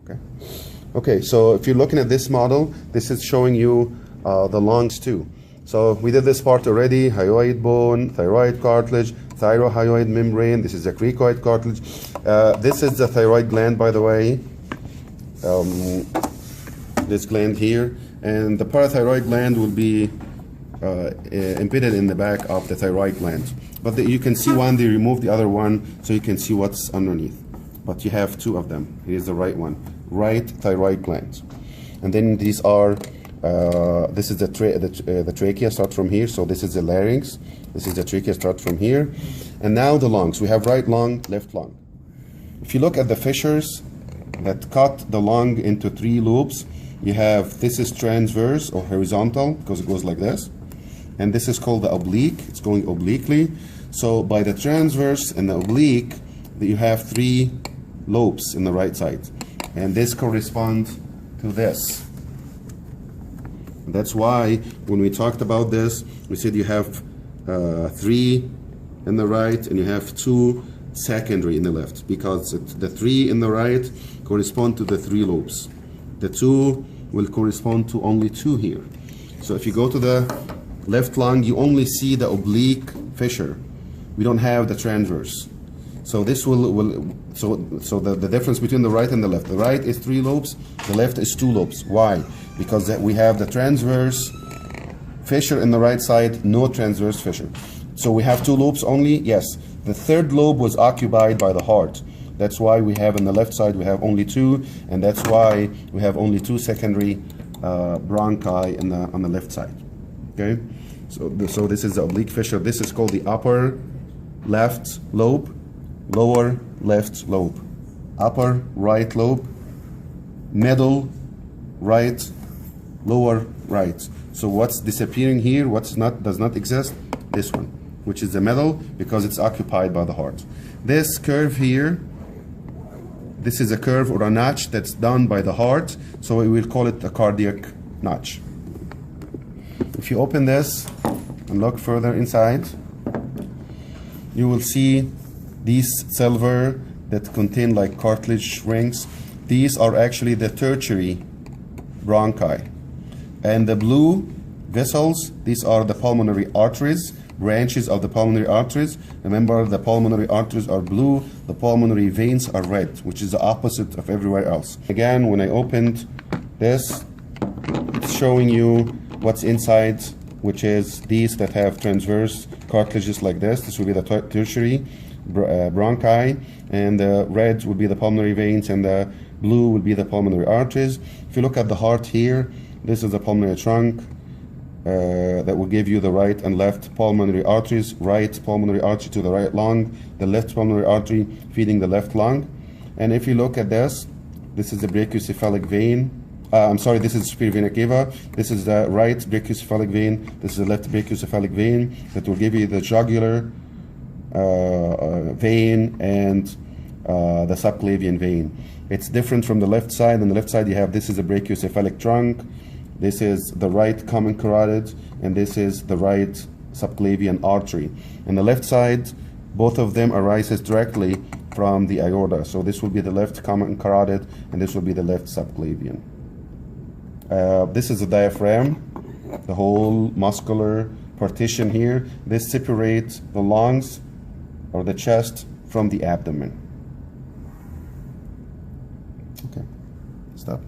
Okay. Okay, so if you're looking at this model, this is showing you the lungs too. So we did this part already: hyoid bone, thyroid cartilage, thyrohyoid membrane. This is the cricoid cartilage. This is the thyroid gland, by the way. This gland here, and the parathyroid gland will be embedded in the back of the thyroid gland. But you can see one, they removed the other one, so you can see what's underneath. But you have two of them. Here's the right one, right thyroid gland. And then these are, this is the trachea, start from here. So this is the larynx. This is the trachea, start from here. And now the lungs. We have right lung, left lung. If you look at the fissures that cut the lung into three loops, you have, this is transverse or horizontal because it goes like this. And this is called the oblique. It's going obliquely. So by the transverse and the oblique, you have three lobes in the right side. And this corresponds to this. And that's why when we talked about this, we said you have three in the right and you have two secondary in the left, because the three in the right correspond to the three lobes. The two will correspond to only two here. So if you go to the left lung, you only see the oblique fissure. We don't have the transverse. So this so the difference between the right and the left. The right is three lobes, the left is two lobes. Why? Because we have the transverse fissure in the right side, no transverse fissure. So we have two lobes only? Yes. The third lobe was occupied by the heart. That's why we have in the left side we have only two, and that's why we have only two secondary bronchi on the left side. Okay, so this is the oblique fissure. This is called the upper left lobe, lower left lobe, upper right lobe, middle right, lower right. So what's disappearing here, does not exist? This one, which is the middle, because it's occupied by the heart. This curve here, this is a curve or a notch that's done by the heart, so we will call it a cardiac notch. If you open this and look further inside, you will see these silver that contain like cartilage rings. These are actually the tertiary bronchi. And the blue vessels, these are the pulmonary arteries, branches of the pulmonary arteries. Remember, the pulmonary arteries are blue, the pulmonary veins are red, which is the opposite of everywhere else. Again, when I opened this, it's showing you what's inside, which is these that have transverse cartilages like this. This will be the tertiary bronchi, and the red will be the pulmonary veins, and the blue will be the pulmonary arteries. If you look at the heart here, this is the pulmonary trunk that will give you the right and left pulmonary arteries. Right pulmonary artery to the right lung, the left pulmonary artery feeding the left lung. And if you look at this is the brachiocephalic vein. This is superior vena cava. This is the right brachiocephalic vein. This is the left brachiocephalic vein that will give you the jugular vein and the subclavian vein. It's different from the left side. On the left side you have, this is the brachiocephalic trunk, this is the right common carotid, and this is the right subclavian artery. And the left side, both of them arises directly from the aorta. So this will be the left common carotid, and this will be the left subclavian. This is the diaphragm, the whole muscular partition here. This separates the lungs or the chest from the abdomen. Okay, stop.